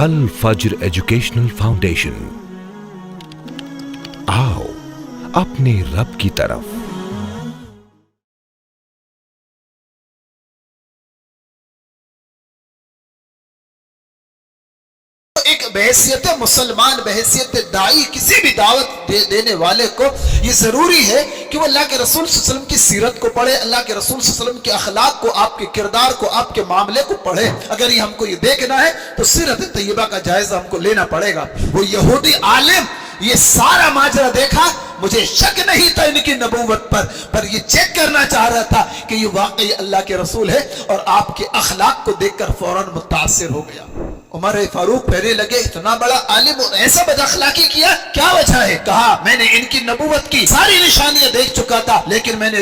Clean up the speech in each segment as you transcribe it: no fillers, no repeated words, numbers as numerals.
الفجر educational foundation, آؤ اپنے رب کی طرف۔ ایک بحیثیت مسلمان، بحیثیت داعی، کسی بھی دعوت دینے والے کو یہ ضروری ہے کہ وہ اللہ کے رسول صلی اللہ علیہ وسلم کی سیرت کو پڑھے، اللہ کے رسول صلی اللہ علیہ وسلم کے اخلاق کو، آپ کے کردار کو، آپ کے معاملے کو پڑھے۔ اگر یہ ہم کو یہ دیکھنا ہے تو سیرت طیبہ کا جائزہ ہم کو لینا پڑے گا۔ وہ یہودی عالم یہ سارا ماجرا دیکھا، مجھے شک نہیں تھا ان کی نبوت پر یہ چیک کرنا چاہ رہا تھا کہ یہ واقعی اللہ کے رسول ہے، اور آپ کے اخلاق کو دیکھ کر فوراً متاثر ہو گیا۔ عمر فاروق کہنے لگے اتنا بڑا عالم اور ایسا بد اخلاقی کیا، کیا وجہ ہے؟ کہا میں نے ان کی نبوت کی ساری نشانیاں دیکھ چکا تھا، لیکن میں نے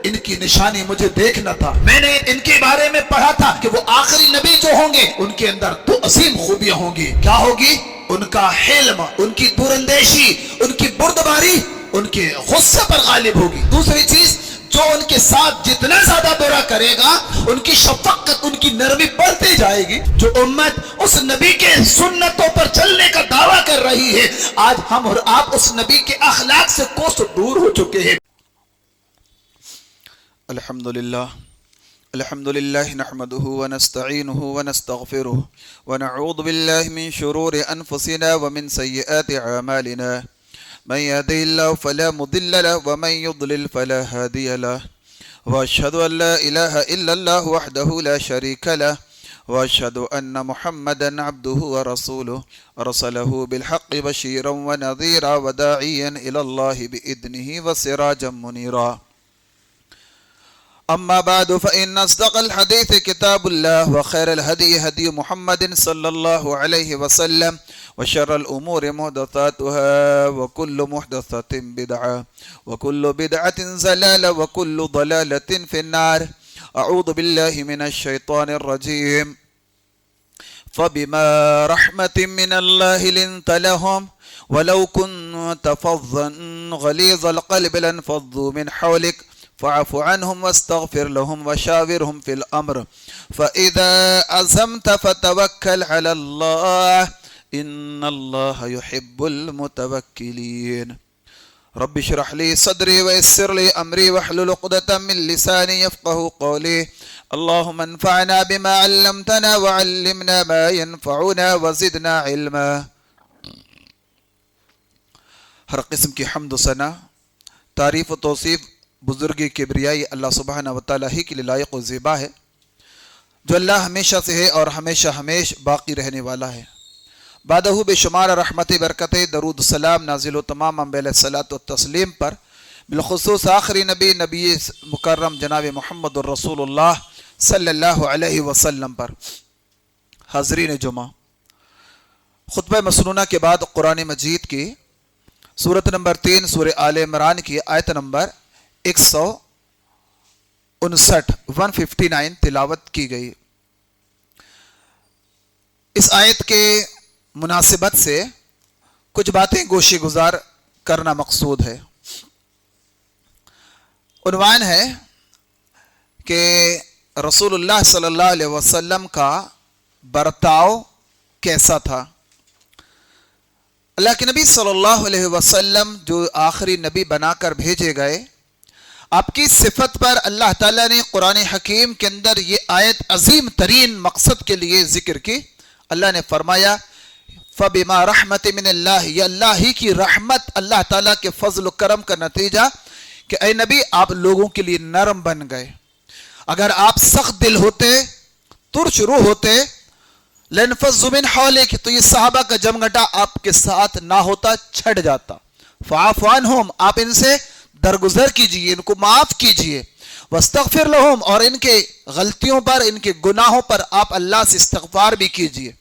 ان کی نشانی مجھے دیکھنا تھا۔ میں نے ان کے بارے میں پڑھا تھا کہ وہ آخری نبی جو ہوں گے ان کے اندر دو عظیم خوبیاں ہوں گی۔ کیا ہوگی؟ ان کا حلم، ان کی دوراندیشی، ان کی بردباری ان کے غصے پر غالب ہوگی۔ دوسری چیز، جو ان کے ساتھ جتنا زیادہ برا کرے گا ان کی شفقت، ان کی نرمی بڑھتی جائے گی۔ جو امت اس نبی کے سنتوں پر چلنے کا دعویٰ کر رہی ہے، آج ہم اور آپ اس نبی کے اخلاق سے کوس دور ہو چکے ہیں۔ الحمدللہ نحمده ونستعینه ونستغفره ونعوذ باللہ من شرور انفسنا ومن سیئات اعمالنا، من يهده الله فلا مضل له ومن يضلل فلا هادي له، واشهد ان لا اله الا الله وحده لا شريك له، واشهد ان محمدا عبده ورسوله ارسله بالحق بشيرا ونذيرا وداعيا الى الله باذنه وسراجا منيرا۔ اما بعد فان اصدق الحديث كتاب الله، وخير الهدي هدي محمد صلى الله عليه وسلم، وشر الأمور محدثاتها، وكل محدثة بدعة، وكل بدعة ضلالة، وكل ضلالة في النار۔ أعوذ بالله من الشيطان الرجيم۔ فبما رحمة من الله لنت لهم ولو كنت فظا غليظ القلب لانفضوا من حولك فاعف عنهم واستغفر لهم وشاورهم في الأمر فإذا عزمت فتوكل على الله ان اللہ يحب المتوکلین۔ رب اشرح لي صدری ويسر لي امری واحلل عقدة من لسانی يفقهوا قولی۔ اللهم انفعنا بما علمتنا وعلمنا ما ينفعنا وزدنا علما۔ ہر قسم کی حمد و ثنا، تعریف و توصیف، بزرگی کبریائی اللہ سبحانہ وتعالی ہی کے لیے لائق و زیبا ہے، جو اللہ ہمیشہ سے ہے اور ہمیشہ ہمیش باقی رہنے والا ہے۔ بعدہ بے شمار رحمت برکت درود سلام نازل و تمام انبیاء علیہ الصلوۃ والتسلیم پر، بالخصوص آخری نبی مکرم جناب محمد الرسول اللہ صلی اللہ علیہ وسلم پر۔ حاضرین جمعہ، خطبہ مسنونہ کے بعد قرآن مجید کی سورت نمبر 3 سورہ آل عمران کی آیت نمبر 159 تلاوت کی گئی۔ اس آیت کے مناسبت سے کچھ باتیں گوشے گزار کرنا مقصود ہے۔ عنوان ہے کہ رسول اللہ صلی اللہ علیہ وسلم کا برتاؤ کیسا تھا۔ اللہ کے نبی صلی اللہ علیہ وسلم جو آخری نبی بنا کر بھیجے گئے، آپ کی صفت پر اللہ تعالیٰ نے قرآن حکیم کے اندر یہ آیت عظیم ترین مقصد کے لیے ذکر کی۔ اللہ نے فرمایا فَبِمَا رَحْمَةٍ مِّنَ اللَّهِ، یہ اللہ ہی کی رحمت، اللہ تعالیٰ کے فضل و کرم کا نتیجہ کہ اے نبی آپ لوگوں کے لیے نرم بن گئے۔ اگر آپ سخت دل ہوتے، ترش روح ہوتے، لَانْفَضُّوا مِنْ حَوْلِكَ، تو یہ صحابہ کا جمگٹا آپ کے ساتھ نہ ہوتا، چھٹ جاتا۔ فَاعْفُ عَنْهُمْ، آپ ان سے درگزر کیجئے، ان کو معاف کیجئے۔ وَاسْتَغْفِرْ لَهُمْ، اور ان کے غلطیوں پر، ان کے گناہوں پر آپ اللہ سے استغفار بھی کیجئے۔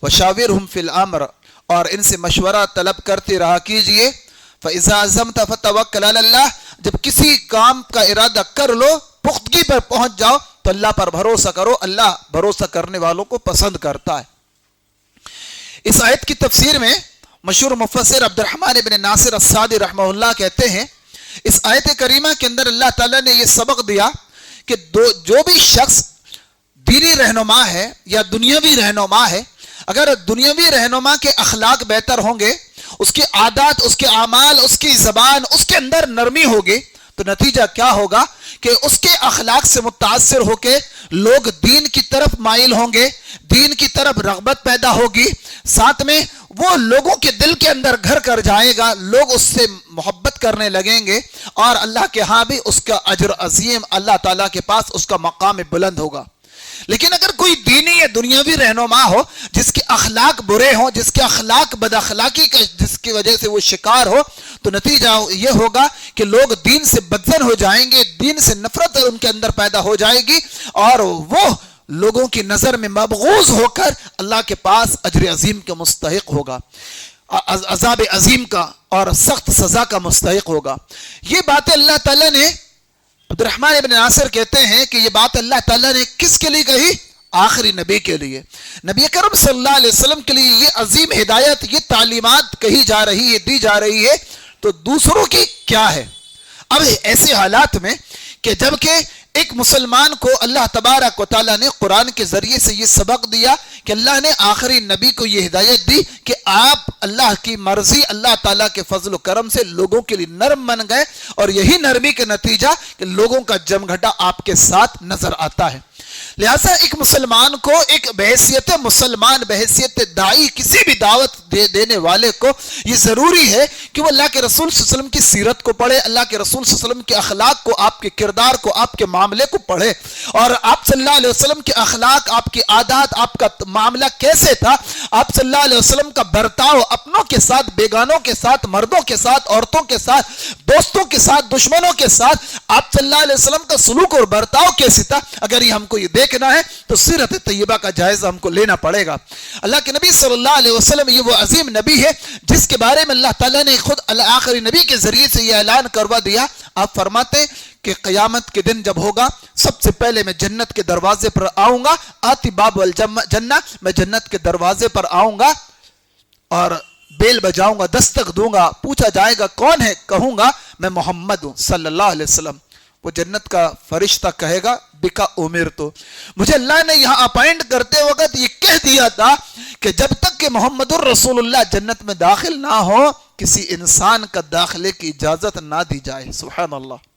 وَشَاوِرْهُمْ فِي الْأَمْرِ، اور ان سے مشورہ طلب کرتے رہا کیجئے۔ فَإِذَا عَزَمْتَ فَتَوَكَّلْ عَلَى اللَّهِ، جب کسی کام کا ارادہ کر لو، پختگی پر پہنچ جاؤ تو اللہ پر بھروسہ کرو، اللہ بھروسہ کرنے والوں کو پسند کرتا ہے۔ اس آیت کی تفسیر میں مشہور مفسر عبد الرحمن بن ناصر السعدی رحمہ اللہ کہتے ہیں، اس آیت کریمہ کے اندر اللہ تعالیٰ نے یہ سبق دیا کہ جو بھی شخص دینی رہنما ہے یا دنیاوی رہنما ہے، اگر دنیاوی رہنما کے اخلاق بہتر ہوں گے، اس کی عادات، اس کے اعمال، اس کی زبان، اس کے اندر نرمی ہوگی، تو نتیجہ کیا ہوگا کہ اس کے اخلاق سے متاثر ہو کے لوگ دین کی طرف مائل ہوں گے، دین کی طرف رغبت پیدا ہوگی، ساتھ میں وہ لوگوں کے دل کے اندر گھر کر جائے گا، لوگ اس سے محبت کرنے لگیں گے، اور اللہ کے ہاں بھی اس کا اجر عظیم، اللہ تعالیٰ کے پاس اس کا مقام بلند ہوگا۔ لیکن اگر کوئی دینی یا دنیاوی رہنما ہو جس کے اخلاق برے ہوں، جس کے اخلاق بد اخلاقی کا جس کی وجہ سے وہ شکار ہو، تو نتیجہ یہ ہوگا کہ لوگ دین سے بدظن ہو جائیں گے، دین سے نفرت ان کے اندر پیدا ہو جائے گی، اور وہ لوگوں کی نظر میں مبغوض ہو کر اللہ کے پاس اجر عظیم کا مستحق ہوگا، عذاب عظیم کا اور سخت سزا کا مستحق ہوگا۔ یہ باتیں اللہ تعالیٰ نے، عبد الرحمن ابن ناصر کہتے ہیں کہ یہ بات اللہ تعالیٰ نے کس کے لیے کہی؟ آخری نبی کے لیے، نبی کرم صلی اللہ علیہ وسلم کے لیے یہ عظیم ہدایت، یہ تعلیمات کہی جا رہی ہے، دی جا رہی ہے، تو دوسروں کی کیا ہے؟ اب ایسے حالات میں کہ جبکہ ایک مسلمان کو اللہ تبارک و تعالیٰ نے قرآن کے ذریعے سے یہ سبق دیا کہ اللہ نے آخری نبی کو یہ ہدایت دی کہ آپ اللہ کی مرضی، اللہ تعالیٰ کے فضل و کرم سے لوگوں کے لیے نرم بن گئے، اور یہی نرمی کا نتیجہ کہ لوگوں کا جمگھٹا آپ کے ساتھ نظر آتا ہے۔ لہٰذا ایک مسلمان کو ایک بحیثیت مسلمان، بحیثیت داعی، کسی بھی دعوت دینے والے کو یہ ضروری ہے کہ وہ اللہ کے رسول صلی اللہ علیہ وسلم کی سیرت کو پڑھے، اللہ کے رسول صلی اللہ علیہ وسلم کے اخلاق کو، آپ کے کردار کو، آپ کے معاملے کو پڑھے، اور آپ صلی اللہ علیہ وسلم کے اخلاق، آپ کی عادات، آپ کا معاملہ کیسے تھا، آپ صلی اللہ علیہ وسلم کا برتاؤ اپنوں کے ساتھ، بیگانوں کے ساتھ، مردوں کے ساتھ، عورتوں کے ساتھ، دوستوں کے ساتھ، دشمنوں کے ساتھ آپ صلی اللہ علیہ وسلم کا سلوک اور برتاؤ کیسے تھا، اگر یہ ہم کو یہ دیکھنا ہے تو سیرت طیبہ کا جائزہ ہم کو لینا پڑے گا۔ اللہ کے نبی صلی اللہ علیہ وسلم یہ وہ عظیم نبی ہے جس کے بارے میں اللہ تعالیٰ نے خود آخری نبی کے ذریعے سے یہ اعلان کروا دیا۔ آپ فرماتے کہ قیامت کے دن جب ہوگا، سب سے پہلے میں جنت کے دروازے پر آؤں گا، آتی باب الجنہ، میں جنت کے دروازے پر آؤں گا اور بیل بجاؤں گا، دستک دوں گا، پوچھا جائے گا کون ہے، کہوں گا میں محمد ہوں صلی اللہ علیہ وسلم۔ وہ جنت کا فرشتہ کہے گا بکا امرت، مجھے اللہ نے یہاں اپائنٹ کرتے وقت یہ کہہ دیا تھا کہ جب تک کہ محمد الرسول اللہ جنت میں داخل نہ ہو، کسی انسان کا داخلے کی اجازت نہ دی جائے۔ سبحان اللہ،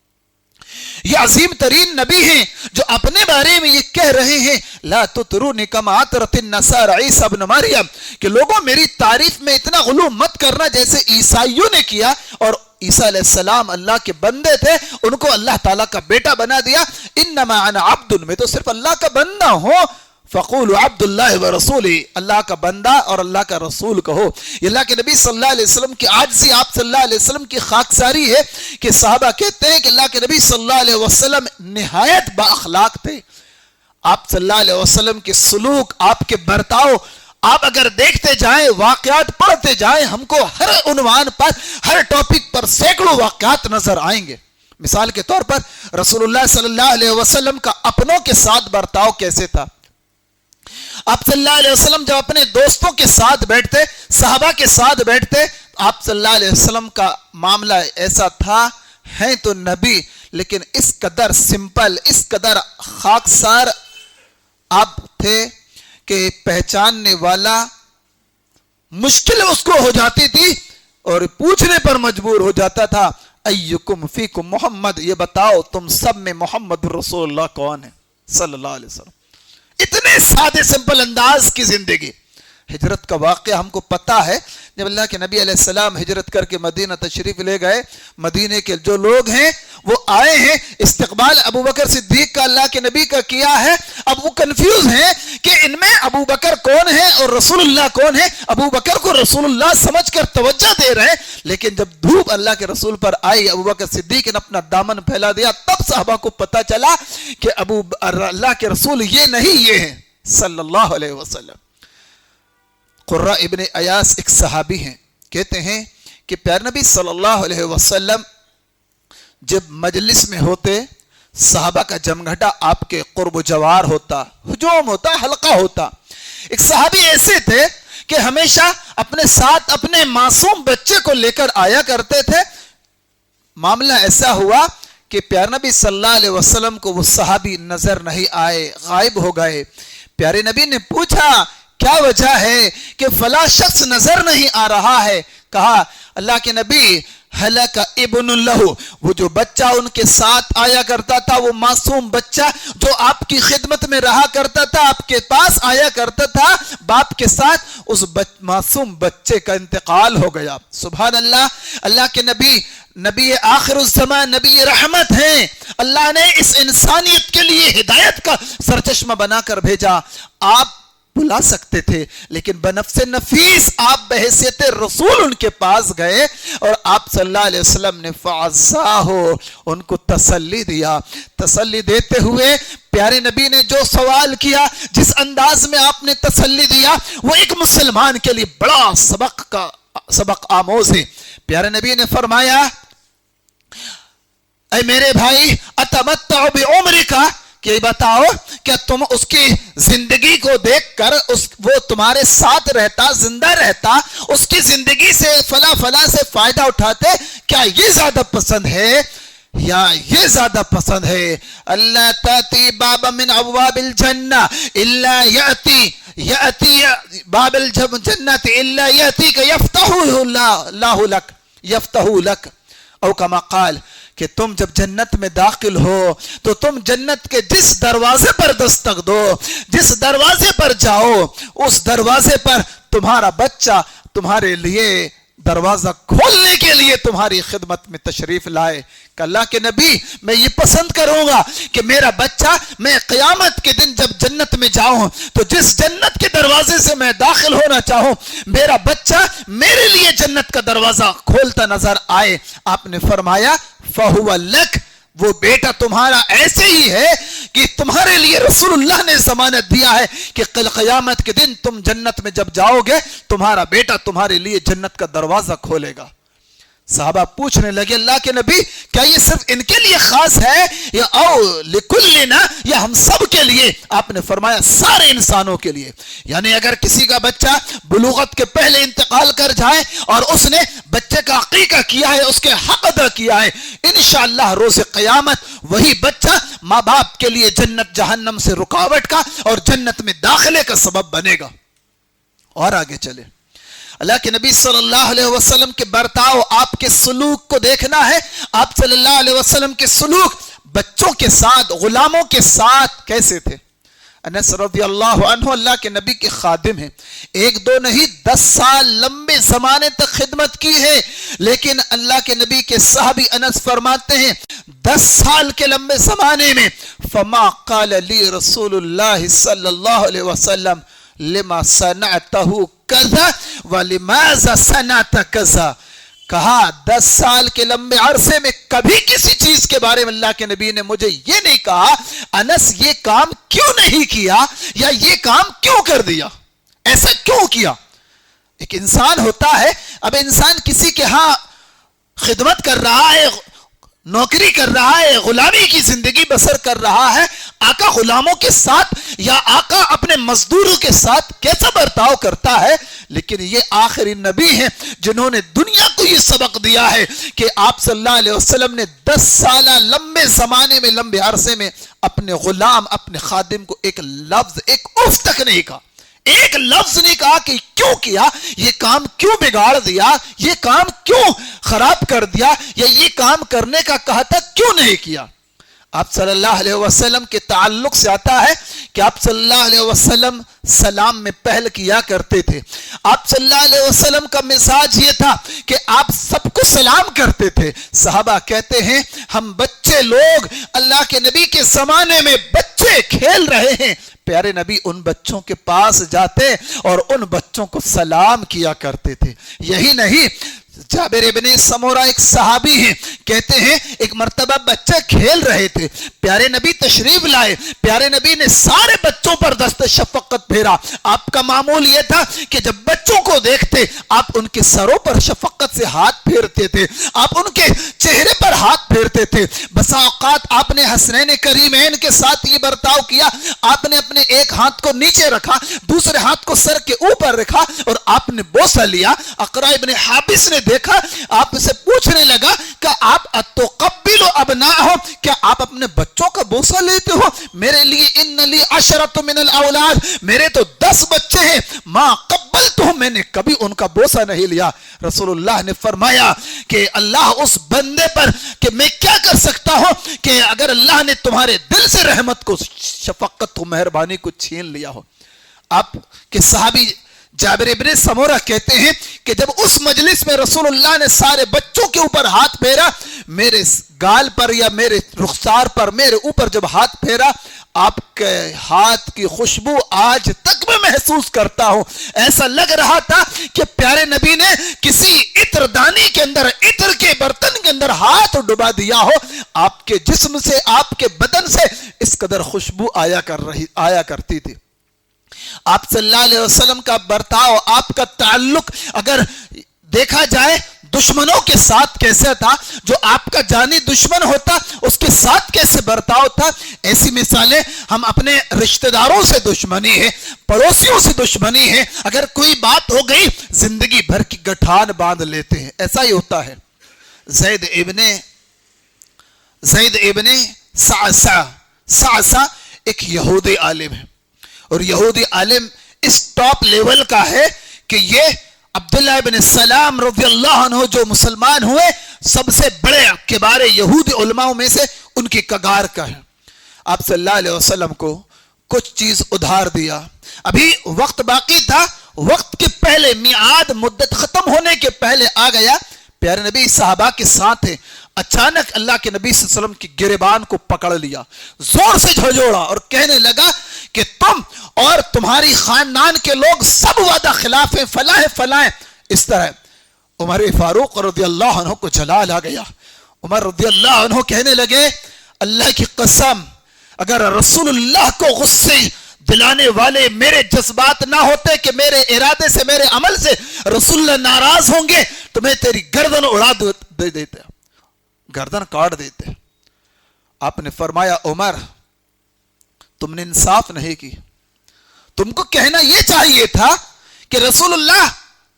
یہ عظیم ترین نبی ہیں جو اپنے بارے میں یہ کہہ رہے ہیں لا تطرونی کما اطرت النصارى عیسی ابن مریم، کہ لوگوں میری تعریف میں اتنا غلو مت کرنا جیسے عیسائیوں نے کیا، اور عیسیٰ علیہ السلام اللہ کے بندے تھے، ان کو اللہ تعالیٰ کا بیٹا بنا دیا۔ انما انا عبد، میں تو صرف اللہ کا بندہ ہوں، فقولوا عبد اللہ ورسولہ، اللہ کا بندہ اور اللہ کا رسول کہو۔ یہ اللہ کے نبی صلی اللہ علیہ وسلم کی عاجزی، آپ صلی اللہ علیہ وسلم کی خاکساری ہے کہ صحابہ کہتے ہیں کہ اللہ کے نبی صلی اللہ علیہ وسلم نہایت با اخلاق تھے۔ آپ صلی اللہ علیہ وسلم کے سلوک، آپ کے برتاؤ، آپ اگر دیکھتے جائیں، واقعات پڑھتے جائیں، ہم کو ہر عنوان پر، ہر ٹاپک پر سینکڑوں واقعات نظر آئیں گے۔ مثال کے طور پر رسول اللہ صلی اللہ علیہ وسلم کا اپنوں کے ساتھ برتاؤ کیسے تھا۔ آپ صلی اللہ علیہ وسلم جب اپنے دوستوں کے ساتھ بیٹھتے، صحابہ کے ساتھ بیٹھتے، آپ صلی اللہ علیہ وسلم کا معاملہ ایسا تھا، ہیں تو نبی لیکن اس قدر سمپل، اس قدر خاکسار آپ تھے کہ پہچاننے والا مشکل اس کو ہو جاتی تھی اور پوچھنے پر مجبور ہو جاتا تھا ایکم فیکم محمد، یہ بتاؤ تم سب میں محمد رسول اللہ کون ہے صلی اللہ علیہ وسلم۔ اتنے سادے سمپل انداز کی زندگی۔ ہجرت کا واقعہ ہم کو پتا ہے، جب اللہ کے نبی علیہ السلام ہجرت کر کے مدینہ تشریف لے گئے، مدینے کے جو لوگ ہیں وہ آئے ہیں، استقبال ابو بکر صدیق کا اللہ کے نبی کا کیا ہے، اب وہ کنفیوز ہیں کہ ان میں ابو بکر کون ہے اور رسول اللہ کون ہے۔ ابو بکر کو رسول اللہ سمجھ کر توجہ دے رہے ہیں، لیکن جب دھوپ اللہ کے رسول پر آئی، ابو بکر صدیق نے اپنا دامن پھیلا دیا، تب صحابہ کو پتا چلا کہ اللہ کے رسول یہ نہیں، یہ ہیں صلی اللہ علیہ وسلم۔ قرہ ابن ایاس ایک صحابی ہیں، کہتے ہیں کہ پیارے نبی صلی اللہ علیہ وسلم جب مجلس میں ہوتے، صحابہ کا جمگھٹا آپ کے قرب و جوار ہوتا، ہجوم ہوتا، حلقہ ہوتا۔ ایک صحابی ایسے تھے کہ ہمیشہ اپنے ساتھ اپنے معصوم بچے کو لے کر آیا کرتے تھے۔ معاملہ ایسا ہوا کہ پیارے نبی صلی اللہ علیہ وسلم کو وہ صحابی نظر نہیں آئے، غائب ہو گئے۔ پیارے نبی نے پوچھا کیا وجہ ہے کہ فلاں شخص نظر نہیں آ رہا ہے؟ کہا اللہ کے نبی ہلک ابن اللہ، وہ جو بچہ ان کے ساتھ آیا کرتا تھا، وہ معصوم بچہ جو آپ کی خدمت میں رہا کرتا تھا، آپ کے پاس آیا کرتا تھا باپ کے ساتھ، اس معصوم بچے کا انتقال ہو گیا۔ سبحان اللہ، اللہ کے نبی آخر الزمان، نبی رحمت ہیں، اللہ نے اس انسانیت کے لیے ہدایت کا سرچشمہ بنا کر بھیجا۔ آپ بلا سکتے تھے لیکن بنفس نفیس آپ بحیثیت رسول ان کے پاس گئے اور آپ صلی اللہ علیہ وسلم نے فعزاہو، ان کو تسلی دیا۔ تسلی دیتے ہوئے پیارے نبی نے جو سوال کیا، جس انداز میں آپ نے تسلی دیا، وہ ایک مسلمان کے لیے بڑا سبق آموز ہے۔ پیارے نبی نے فرمایا اے میرے بھائی اتمتع بعمرک، کہ بتاؤ کیا تم اس کی زندگی کو دیکھ کر وہ تمہارے ساتھ رہتا، زندہ رہتا، اس کی زندگی سے فلاں سے فائدہ اٹھاتے؟ کیا یہ زیادہ پسند ہے یا یہ زیادہ پسند ہے؟ اللہ تاتی باب من ابواب الجنہ الا یأتی باب الجنت الا یأتیک یفتحہ اللہ لک، یفتحہ لک، او کما قال، کہ تم جب جنت میں داخل ہو تو تم جنت کے جس دروازے پر دستک دو، جس دروازے پر جاؤ، اس دروازے پر تمہارا بچہ تمہارے لیے دروازہ کھولنے کے لیے تمہاری خدمت میں تشریف لائے۔ کہ اللہ کے نبی میں یہ پسند کروں گا کہ میرا بچہ، میں قیامت کے دن جب جنت میں جاؤں تو جس جنت کے دروازے سے میں داخل ہونا چاہوں، میرا بچہ میرے لیے جنت کا دروازہ کھولتا نظر آئے۔ آپ نے فرمایا فَهُوَ لَكَ، وہ بیٹا تمہارا ایسے ہی ہے کہ تمہارے لیے رسول اللہ نے ضمانت دیا ہے کہ قیامت کے دن تم جنت میں جب جاؤ گے تمہارا بیٹا تمہارے لیے جنت کا دروازہ کھولے گا۔ صحابہ پوچھنے لگے اللہ کے نبی کیا یہ صرف ان کے لیے خاص ہے یا او لکلنا، یا ہم سب کے لیے؟ آپ نے فرمایا سارے انسانوں کے لیے۔ یعنی اگر کسی کا بچہ بلوغت کے پہلے انتقال کر جائے اور اس نے بچے کا عقیقہ کیا ہے، اس کے حق ادا کیا ہے، انشاءاللہ روز قیامت وہی بچہ ماں باپ کے لیے جنت جہنم سے رکاوٹ کا اور جنت میں داخلے کا سبب بنے گا۔ اور آگے چلے، اللہ کے نبی صلی اللہ علیہ وسلم کے برتاؤ، آپ کے سلوک کو دیکھنا ہے۔ آپ صلی اللہ علیہ وسلم کے سلوک بچوں کے ساتھ، غلاموں کے ساتھ کیسے تھے؟ انس رضی اللہ عنہ اللہ کے نبی کے خادم ہیں، 1 2 نہیں 10 سال لمبے زمانے تک خدمت کی ہے، لیکن اللہ کے نبی کے صحابی انس فرماتے ہیں 10 سال کے لمبے زمانے میں فما قال لی رسول اللہ صلی اللہ علیہ وسلم لما صنعته کذا ولماذا صنعت کذا، کہا 10 سال کے لمبے عرصے میں کبھی کسی چیز کے بارے میں اللہ کے نبی نے مجھے یہ نہیں کہا انس یہ کام کیوں نہیں کیا یا یہ کام کیوں کر دیا، ایسا کیوں کیا۔ ایک انسان ہوتا ہے، اب انسان کسی کے ہاں خدمت کر رہا ہے، نوکری کر رہا ہے، غلامی کی زندگی بسر کر رہا ہے، آقا غلاموں کے ساتھ یا آقا اپنے مزدوروں کے ساتھ کیسا برتاؤ کرتا ہے، لیکن یہ آخری نبی ہیں جنہوں نے دنیا کو یہ سبق دیا ہے کہ آپ صلی اللہ علیہ وسلم نے 10 سالہ لمبے زمانے میں، لمبے عرصے میں اپنے غلام، اپنے خادم کو ایک لفظ، ایک اف تک نہیں کہا، ایک لفظ نہیں کہا کہ کیوں کیا، یہ کام کیوں بگاڑ دیا، یہ کام کیوں خراب کر دیا، یا یہ کام کرنے کا کہا تھا کیوں نہیں کیا۔ آپ صلی اللہ علیہ وسلم کے تعلق سے آتا ہے کہ آپ صلی اللہ علیہ وسلم سلام میں پہل کیا کرتے تھے۔ آپ صلی اللہ علیہ وسلم کا مزاج یہ تھا کہ آپ سب کو سلام کرتے تھے۔ صحابہ کہتے ہیں ہم بچے لوگ اللہ کے نبی کے زمانے میں بچے کھیل رہے ہیں، پیارے نبی ان بچوں کے پاس جاتے اور ان بچوں کو سلام کیا کرتے تھے۔ یہی نہیں، جابر ابن سمورہ ایک صحابی ہیں، کہتے ہیں ایک مرتبہ بچے کھیل رہے تھے، پیارے نبی تشریف لائے، پیارے نبی نے سارے بچوں پر دست شفقت پھیرا۔ آپ کا معمول یہ تھا کہ جب بچوں کو دیکھتے آپ ان کے سروں پر شفقت سے ہاتھ پھیرتے تھے، آپ ان کے چہرے پر ہاتھ پھیرتے تھے۔ بسا اوقات آپ نے حسنین کریمین کے ساتھ یہ برتاؤ کیا، آپ نے اپنے ایک ایک ہاتھ کو نیچے رکھا, دوسرے ہاتھ کو سر کے اوپر رکھا اور آپ نے بوسہ لیا. اقرا ابن حابس نے دیکھا, آپ سے پوچھنے لگا کہ آپ اتقبلوا ابناءہم, کیا آپ اپنے بچوں کا بوسہ لیتے ہو؟ میرے لیے ان لی عشرۃ من الاولاد, میرے تو 10 بچے ہیں, ما قبلتہم, میں نے کبھی ان کا بوسہ نہیں لیا. رسول اللہ نے فرمایا کہ اللہ اس بندے پر کہ میں کیا کر سکتا ہوں کہ اگر اللہ نے تمہارے دل سے رحمت کو, شفقت کو, مہربانی کو چھین لیا ہو. آپ کے صحابی جابر ابن سمورہ کہتے ہیں کہ جب اس مجلس میں رسول اللہ نے سارے بچوں کے اوپر ہاتھ پھیرا, میرے گال پر یا میرے رخسار پر, میرے اوپر جب ہاتھ پھیرا, آپ کے ہاتھ کی خوشبو آج تک میں محسوس کرتا ہوں. ایسا لگ رہا تھا کہ پیارے نبی نے کسی عطر دانی کے اندر, عطر کے برتن کے اندر ہاتھ ڈبا دیا ہو. آپ کے جسم سے, آپ کے بدن سے اس قدر خوشبو آیا کرتی تھی. آپ صلی اللہ علیہ وسلم کا برتاؤ, آپ کا تعلق اگر دیکھا جائے دشمنوں کے ساتھ کیسا تھا, جو آپ کا جانی دشمن ہوتا اس کے ساتھ کیسے برتاؤ تھا. ایسی مثالیں ہم اپنے رشتہ داروں سے دشمنی ہے, پڑوسیوں سے دشمنی ہے, اگر کوئی بات ہو گئی زندگی بھر کی گٹھان باندھ لیتے ہیں. ایسا ہی ہوتا ہے. زید ابن سعسع ایک یہودی عالم ہے, اور یہودی عالم اس ٹاپ لیول کا ہے کہ یہ عبداللہ ابن سلام رضی اللہ عنہ جو مسلمان ہوئے سب سے بڑے کبار یہودی علماء میں سے ان کی کگار کا ہے. آپ صلی اللہ علیہ وسلم کو کچھ چیز ادھار دیا, ابھی وقت باقی تھا, وقت کے پہلے, میعاد مدت ختم ہونے کے پہلے آ گیا. پیارے نبی صحابہ کے ساتھ ہیں, اچانک اللہ کے نبی صلی اللہ علیہ وسلم کی گریبان کو پکڑ لیا, زور سے جھنجھوڑا اور کہنے لگا کہ تم اور تمہاری خاندان کے لوگ سب وعدہ خلاف ہیں, فلاں. اس طرح عمر فاروق رضی اللہ عنہ کو جلال آ گیا. عمر رضی اللہ عنہ کہنے لگے, اللہ کی قسم اگر رسول اللہ کو غصے دلانے والے میرے جذبات نہ ہوتے کہ میرے ارادے سے, میرے عمل سے رسول اللہ ناراض ہوں گے تو میں تیری گردن اڑا دے دیتے, گردن کاٹ دیتے. آپ نے فرمایا, عمر تم نے انصاف نہیں کی, تم کو کہنا یہ چاہیے تھا کہ رسول اللہ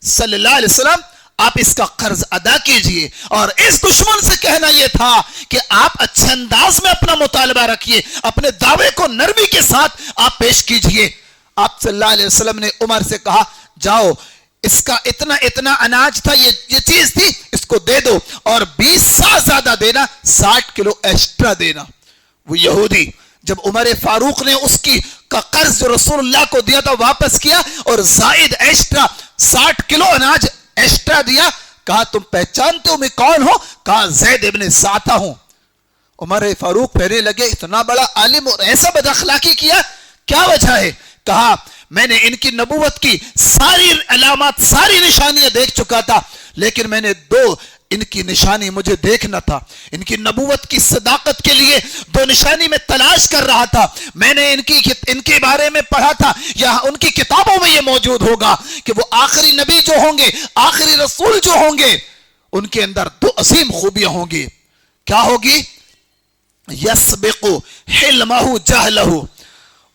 صلی اللہ علیہ وسلم آپ اس کا قرض ادا کیجئے, اور اس دشمن سے کہنا یہ تھا کہ آپ اچھے انداز میں اپنا مطالبہ رکھیے, اپنے دعوے کو نرمی کے ساتھ آپ پیش کیجئے. آپ صلی اللہ علیہ وسلم نے عمر سے کہا, جاؤ اس کا اتنا اناج تھا, یہ چیز تھی, اس کو دے دو, اور 20 سا زیادہ دینا, 60 کلو ایکسٹرا دینا. وہ یہودی جب عمر فاروق نے اس کی کا قرض جو رسول اللہ کو دیا تھا واپس کیا اور زائد ایکسٹرا 60 کلو اناج ایکسٹرا دیا, کہا تم پہچانتے ہو میں کون ہوں؟ کہا زید ابن سعسع ہوں. عمر فاروق پہنے لگے, اتنا بڑا عالم اور ایسا بد اخلاقی کیا, کیا وجہ ہے؟ کہا میں نے ان کی نبوت کی ساری علامات, ساری نشانیاں دیکھ چکا تھا, لیکن میں نے ان کی نشانی مجھے دیکھنا تھا. ان کی نبوت کی صداقت کے لیے 2 نشانی میں تلاش کر رہا تھا. میں نے ان کے بارے میں پڑھا تھا, یا ان کی کتابوں میں یہ موجود ہوگا کہ وہ آخری نبی جو ہوں گے, آخری رسول جو ہوں گے, ان کے اندر 2 عظیم خوبیاں ہوں گی. کیا ہوگی؟ یسبق حلمہ جہلہ,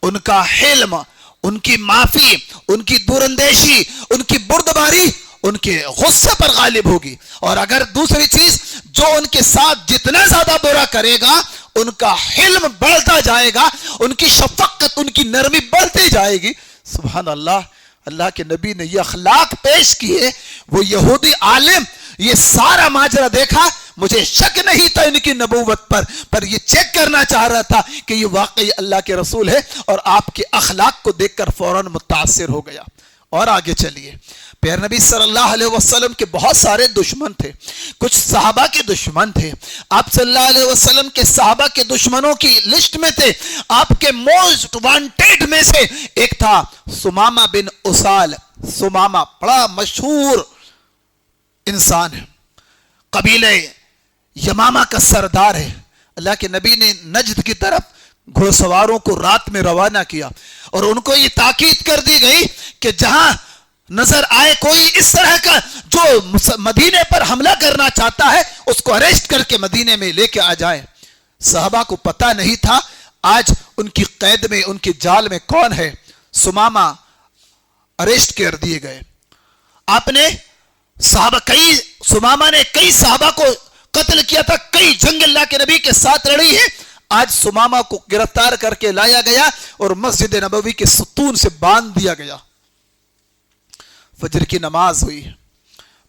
ان کا حلم, ان کی معافی, ان کی دوراندیشی, ان کی بردباری ان کے غصے پر غالب ہوگی. اور اگر دوسری چیز, جو ان کے ساتھ جتنا زیادہ برا کرے گا ان کا حلم بڑھتا جائے گا, ان کی شفقت, ان کی نرمی بڑھتی جائے گی. سبحان اللہ, اللہ کے نبی نے یہ اخلاق پیش کیے. وہ یہودی عالم یہ سارا ماجرا دیکھا, مجھے شک نہیں تھا ان کی نبوت پر یہ چیک کرنا چاہ رہا تھا کہ یہ واقعی اللہ کے رسول ہے, اور آپ کے اخلاق کو دیکھ کر فوراً متاثر ہو گیا. اور آگے چلیے, پیارے نبی صلی اللہ علیہ وسلم کے بہت سارے دشمن تھے, کچھ صحابہ کے دشمن تھے. آپ صلی اللہ علیہ وسلم کے صحابہ کے دشمنوں کی لسٹ میں تھے, آپ کے موسٹ وانٹیڈ میں سے ایک تھا سمامہ بن اسال. سمامہ بڑا مشہور انسان ہے, قبیلہ یمامہ کا سردار ہے. اللہ کے نبی نے نجد کی طرف گھوڑ سواروں کو رات میں روانہ کیا, اور ان کو یہ تاکید کر دی گئی کہ جہاں نظر آئے کوئی اس طرح کا جو مدینے پر حملہ کرنا چاہتا ہے, اس کو اریسٹ کر کے مدینے میں لے کے آ جائیں. صحابہ کو پتہ نہیں تھا آج ان کی قید میں, ان کی جال میں کون ہے؟ سمامہ اریسٹ کر دیے گئے. آپ نے سمامہ نے کئی صحابہ کو قتل کیا تھا, کئی جنگ اللہ کے نبی کے ساتھ لڑی ہے. آج سمامہ کو گرفتار کر کے لایا گیا اور مسجد نبوی کے ستون سے باندھ دیا گیا. فجر کی نماز ہوئی,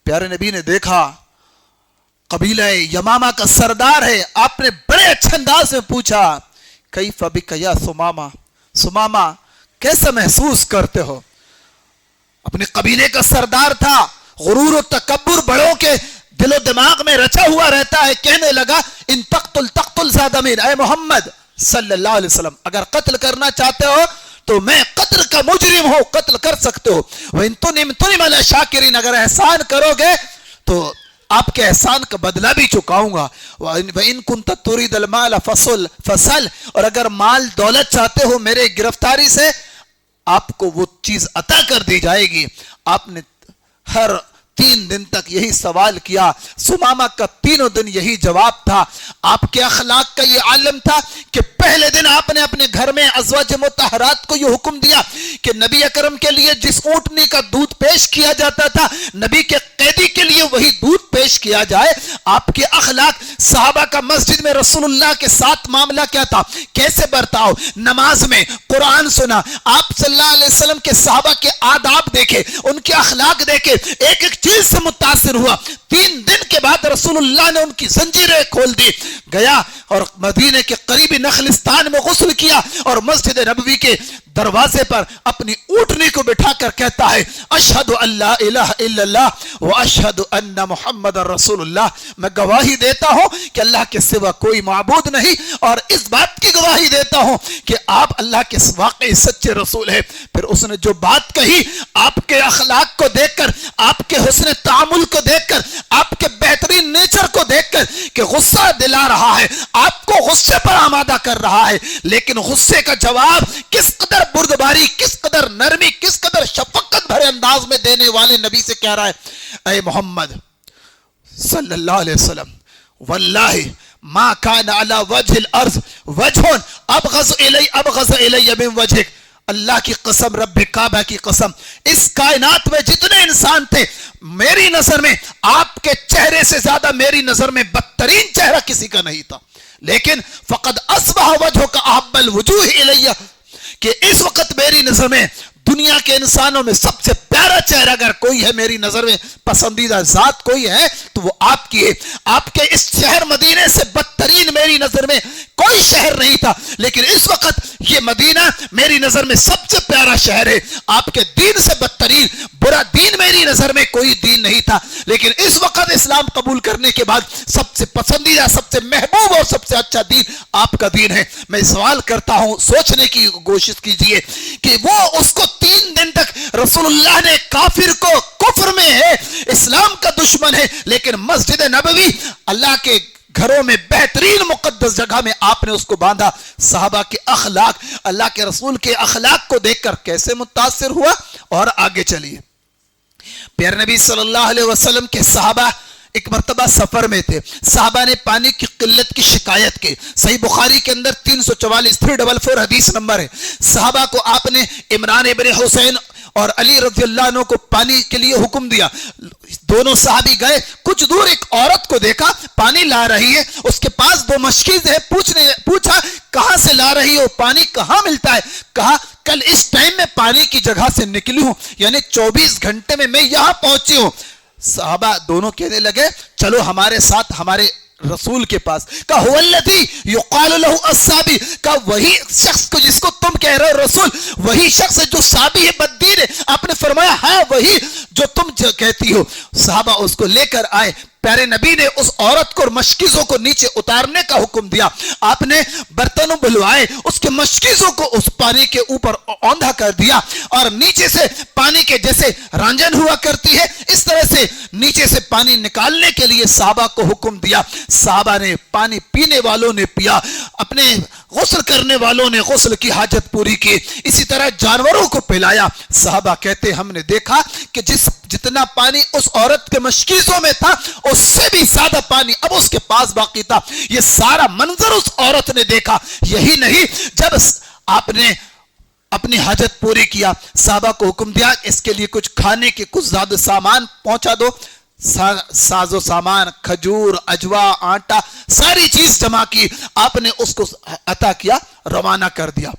پیارے نبی نے دیکھا قبیلہ یمامہ کا سردار ہے. آپ نے بڑے اچھے انداز میں پوچھا کیف بک یا سمامہ, سمامہ کیسا محسوس کرتے ہو؟ اپنے قبیلے کا سردار تھا, غرور و تکبر بڑوں کے دل و دماغ میں رچا ہوا رہتا ہے. کہنے لگا ان تقتل زیادہ مین, اے محمد صلی اللہ علیہ وسلم اگر قتل کرنا چاہتے ہو تو میں قتل کا مجرم ہوں, قتل کر سکتے ہو. وَإِن تُنِمْ عَلَى شَاكِرِينَ اگر احسان کرو گے تو آپ کے احسان کا بدلہ بھی چکاؤں گا. وَإِن كُنْتَ تُرِيدَ الْمَالَ فَصَلْ اور اگر مال دولت چاہتے ہو میرے گرفتاری سے آپ کو وہ چیز عطا کر دی جائے گی. آپ نے ہر 3 دن تک یہی سوال کیا. سمامہ کا تینوں دن یہی جواب تھا. آپ کے اخلاق کا یہ عالم تھا کہ پہلے دن آپ نے اپنے گھر میں ازواج مطہرات کو یہ حکم دیا کہ نبی اکرم کے لیے جس اونٹنی کا دودھ پیش کیا جاتا تھا نبی کے قیدی کے لیے وہی دودھ پیش کیا جائے. آپ کے اخلاق, صحابہ کا مسجد میں رسول اللہ کے ساتھ معاملہ کیا تھا, کیسے برتاؤ, نماز میں قرآن سنا, آپ صلی اللہ علیہ وسلم کے صحابہ کے آداب دیکھے, ان کے اخلاق دیکھے, ایک ایک چیز سے متاثر ہوا. 3 دن کے بعد رسول اللہ نے ان کی زنجیریں کھول دی, گیا اور مدینے کے قریبی نخلستان میں غسل کیا اور مسجد نبوی کے دروازے پر اپنی اونٹنی کو بٹھا کر کہتا ہے اشہد ان لا الہ الا اللہ و اشہد ان محمد رسول اللہ, میں گواہی دیتا ہوں کہ اللہ کے سوا کوئی معبود نہیں اور اس بات کی گواہی دیتا ہوں کہ آپ اللہ کے واقعی سچے رسول ہیں. پھر اس نے جو بات کہی, آپ کے اخلاق کو دیکھ کر, آپ کے حسن تعامل کو دیکھ کر, آپ کے بہترین نیچر کو دیکھ کر کہ غصہ دلا رہا ہے, آپ کو غصے پر آمادہ کر رہا ہے, لیکن غصے کا جواب کس قدر بردباری, کس قدر نرمی, کس قدر شفقت بھرے انداز میں دینے والے نبی سے کہہ رہا ہے اے محمد صلی اللہ علیہ وسلم واللہ ما کان علی وجہ الارض وجہ ابغض الی من وجہک, اللہ کی قسم, رب کعبہ کی قسم, اس کائنات میں جتنے انسان تھے میری نظر میں آپ کے چہرے سے زیادہ میری نظر میں بدترین چہرہ کسی کا نہیں تھا. لیکن فقد اصبح وجہک احب الوجوہ الی, کہ اس وقت میری نظر میں دنیا کے انسانوں میں سب سے پیارا چہرہ اگر کوئی ہے, میری نظر میں پسندیدہ ذات کوئی ہے تو وہ آپ کی ہے. آپ کے اس شہر مدینے سے بدترین میری نظر میں کوئی شہر نہیں تھا, لیکن اس وقت یہ مدینہ میری نظر میں سب سے پیارا شہر ہے. آپ کے دین سے بدترین برا دین میری نظر میں کوئی دین نہیں تھا, لیکن اس وقت اسلام قبول کرنے کے بعد سب سے پسندیدہ, سب سے محبوب اور سب سے اچھا دین آپ کا دین ہے. میں سوال کرتا ہوں, سوچنے کی کوشش کیجئے کہ وہ اس کو 3 دن تک رسول اللہ نے کافر کو کفر میں ہے, اسلام کا دشمن ہے, لیکن مسجد نبوی اللہ کے گھروں میں بہترین مقدس جگہ میں آپ نے اس کو باندھا. صحابہ کے اخلاق, اللہ کے رسول کے اخلاق کو دیکھ کر کیسے متاثر ہوا. اور آگے چلیے, پیارے نبی صلی اللہ علیہ وسلم کے صحابہ ایک مرتبہ سفر میں تھے, صحابہ نے پانی کی قلت کی شکایت کی. صحیح بخاری کے اندر 344 حدیث نمبر ہے. صحابہ کو آپ نے عمران ابن حسین اور علی رضی اللہ عنہ کو پانی کے لیے حکم دیا. دونوں صحابی گئے, کچھ دور ایک عورت کو دیکھا پانی لا رہی ہے, اس کے پاس 2 مشکیز ہے. پوچھا کہاں سے لا رہی ہو, پانی کہاں ملتا ہے؟ کہا کل اس ٹائم میں پانی کی جگہ سے نکلی ہوں, یعنی 24 گھنٹے میں یہاں پہنچی ہوں. صحابہ دونوں کہنے لگے چلو ہمارے ساتھ ہمارے رسول کے پاس. کہا هو الذی یقال له الصابی, کہا وہی شخص کو جس کو تم کہہ رہے ہو رسول, وہی شخص ہے جو صابی ہے, بددین ہے. آپ نے فرمایا ہاں وہی جو تم کہتی ہو. صحابہ اس کو لے کر آئے. پیارے نبی نے اس عورت کو اور مشکیزوں کو نیچے اتارنے کا حکم دیا. آپ نے برتنوں بلوائے, اس کے مشکیزوں کو اس پانی کے اوپر اوندھا کر دیا اور نیچے سے پانی کے جیسے رانجن ہوا کرتی ہے اس طرح سے نیچے سے پانی نکالنے کے لیے صحابہ کو حکم دیا. صحابہ نے, پانی پینے والوں نے پیا, اپنے غسل کرنے والوں نے غسل کی حاجت پوری کی, اسی طرح جانوروں کو پلایا. صحابہ کہتے ہم نے دیکھا کہ جتنا پانی اس عورت کے مشکیزوں میں تھا اس سے بھی زیادہ پانی اب اس کے پاس باقی تھا. یہ سارا منظر اس عورت نے دیکھا. یہی نہیں, جب آپ نے اپنی حاجت پوری کیا, صحابہ کو حکم دیا اس کے لیے کچھ کھانے کے کچھ زیادہ سامان پہنچا دو. ساز و سامان, کھجور, اجوا, آٹا, ساری چیز جمع کی, آپ نے اس کو عطا کیا, روانہ کر دیا.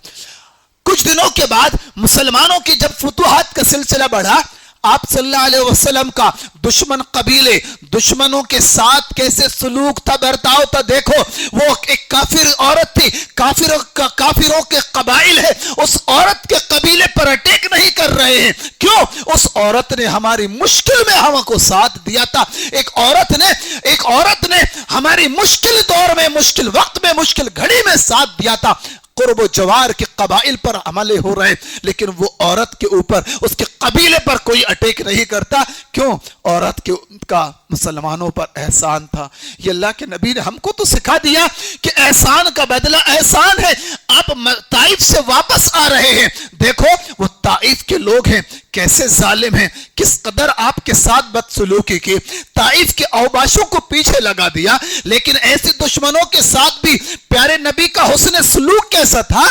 کچھ دنوں کے بعد مسلمانوں کی جب فتوحات کا سلسلہ بڑھا, آپ صلی اللہ علیہ وسلم کا دشمن قبیلے, دشمنوں کے ساتھ کیسے سلوک تھا, برتاؤ تھا. دیکھو وہ ایک کافر عورت تھی, کافروں کے قبائل ہے, اس عورت کے قبیلے پر اٹیک نہیں کر رہے ہیں. کیوں؟ اس عورت نے ہماری مشکل میں ہم کو ساتھ دیا تھا. ایک عورت نے ہماری مشکل دور میں, مشکل وقت میں, مشکل گھڑی میں ساتھ دیا تھا. قرب و جوار کے قبائل پر حملے ہو رہے, لیکن وہ عورت کے اوپر, اس کے قبیلے پر کوئی اٹیک نہیں کرتا. کیوں؟ عورت کا مسلمانوں پر احسان تھا. یہ اللہ کے نبی نے ہم کو تو سکھا دیا کہ احسان کا بدلہ احسان ہے. آپ طائف سے واپس آ رہے ہیں, دیکھو وہ طائف کے لوگ ہیں کیسے ظالم ہیں, کس قدر آپ کے ساتھ بدسلوکی کی. طائف کے اوباشوں کو پیچھے لگا دیا, لیکن ایسے دشمنوں کے ساتھ بھی پیارے نبی کا حسن سلوک کیسا تھا.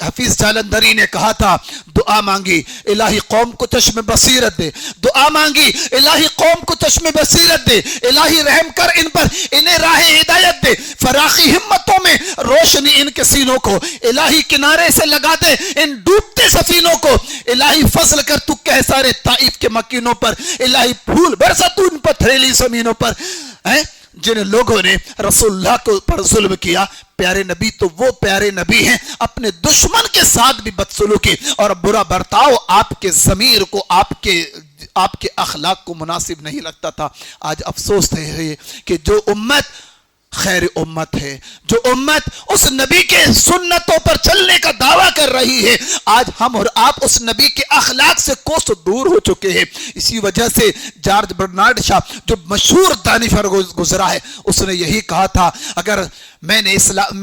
حفیظ جالندری نے کہا تھا, دعا مانگی الہی قوم کو چشم بصیرت دے, دعا مانگی الہی قوم کو چشم بصیرت دے, الہی رحم کر ان پر, انہیں راہ ہدایت دے, فراخی ہمتوں میں روشنی ان کے سینوں کو, الہی کنارے سے لگا دے ان ڈوبتے سفینوں کو, الہی فضل کر تو کہ سارے طائف کے مکینوں پر, الہی پھول برسا تو ان پتھریلی زمینوں پر. جن لوگوں نے رسول اللہ کو پر ظلم کیا, پیارے نبی تو وہ پیارے نبی ہیں, اپنے دشمن کے ساتھ بھی بدسلوکی اور برا برتاؤ آپ کے ضمیر کو, آپ کے اخلاق کو مناسب نہیں لگتا تھا. آج افسوس ہے کہ جو امت خیر امت ہے, جو امت اس نبی کے سنتوں پر چلنے کا دعویٰ کر رہی ہے, آج ہم اور آپ اس نبی کے اخلاق سے کوس دور ہو چکے ہیں. اسی وجہ سے جارج برنارڈ شاہ جو مشہور دانشور گزرا ہے, اس نے یہی کہا تھا, اگر میں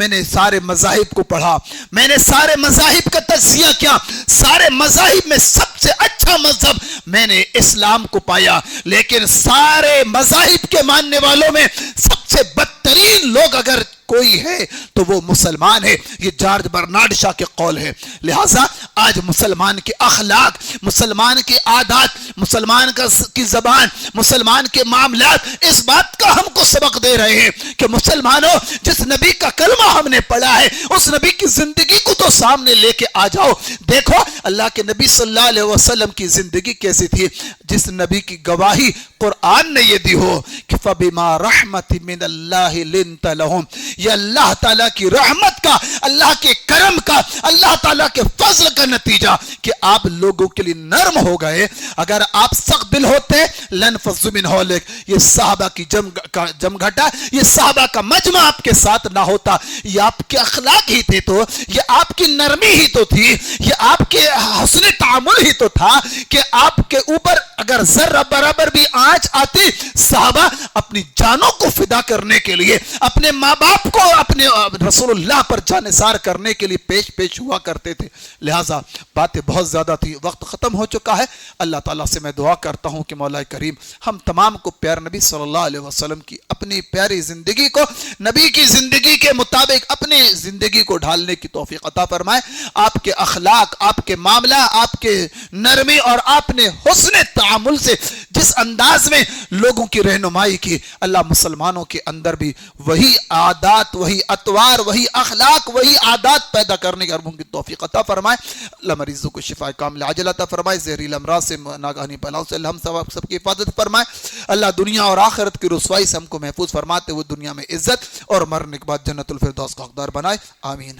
نے سارے مذاہب کو پڑھا, میں نے سارے مذاہب کا تجزیہ کیا, سارے مذاہب میں سب سے اچھا مذہب میں نے اسلام کو پایا, لیکن سارے مذاہب کے ماننے والوں میں سب سے بدترین لوگ اگر کوئی ہے تو وہ مسلمان ہے. یہ جارج برنارڈ شاہ کے قول ہے. لہٰذا آج مسلمان کے اخلاق, مسلمان کے عادات, مسلمان کی زبان, مسلمان کے معاملات اس بات کا ہم کو سبق دے رہے ہیں کہ مسلمانوں, جس نبی کا کلمہ ہم نے پڑھا ہے اس نبی کی زندگی کو تو سامنے لے کے آ جاؤ. دیکھو اللہ کے نبی صلی اللہ علیہ وسلم کی زندگی کیسی تھی, جس نبی کی گواہی قرآن نے یہ دی ہو کہ فَبِمَا رَحْمَةٍ مِّنَ اللَّهِ لِنْتَ لَهُمْ. یہ اللہ تعالیٰ کی رحمت کا, اللہ کے کرم کا, اللہ تعالیٰ کے فضل کا نتیجہ کہ آپ لوگوں کے لیے نرم ہو گئے. اگر آپ سخت دل ہوتے لَنْفَضُّ مِنْ حَوْلِكَ, یہ صحابہ کی جمگھٹا, یہ صحابہ کا مجمع آپ کے ساتھ نہ ہوتا. یہ آپ کے اخلاق ہی تھے, تو یہ آپ کی نرمی ہی تو تھی, یہ آپ کے حسن تعامل ہی تو تھا کہ آپ کے اوپر اگر ذرہ برابر بھی آنچ آتی, صحابہ اپنی جانوں کو فدا کرنے کے لیے, اپنے ماں باپ کو اپنے رسول اللہ پر جانثار کرنے کے لیے پیش ہوا کرتے تھے. لہٰذا باتیں بہت زیادہ تھی, وقت ختم ہو چکا ہے. اللہ تعالیٰ سے میں دعا کرتا ہوں کہ مولا کریم ہم تمام کو پیار نبی صلی اللہ علیہ وسلم کی اپنی پیاری زندگی کو نبی کی زندگی کے مطابق اپنی زندگی کو ڈھالنے کی توفیق عطا فرمائے. آپ کے اخلاق, آپ کے معاملہ, آپ کے نرمی اور آپ نے حسن تعامل سے جس انداز میں لوگوں کی رہنمائی کی, اللہ مسلمانوں کے اندر بھی وہی عادات, وہی اطوار, وہی اخلاق, وہی عادات پیدا کرنے کی اربوں کی توفیق عطا فرمائے. اللہ مریضوں کو شفاء کاملہ عاجلہ عطا فرمائے, زہریل امراض سے, ناگہانی بلاؤں سے اللہ ہم سب کی حفاظت فرمائے. اللہ دنیا اور آخرت کی رسوائی سے ہم کو محفوظ فرماتے ہوئے دنیا میں عزت اور مرنے کے بعد جنت الفردوس کا حقدار بنائے. آمین.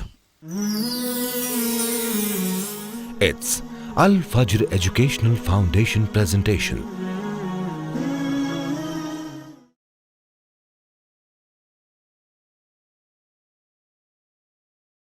It's Al Fajr Educational Foundation presentation.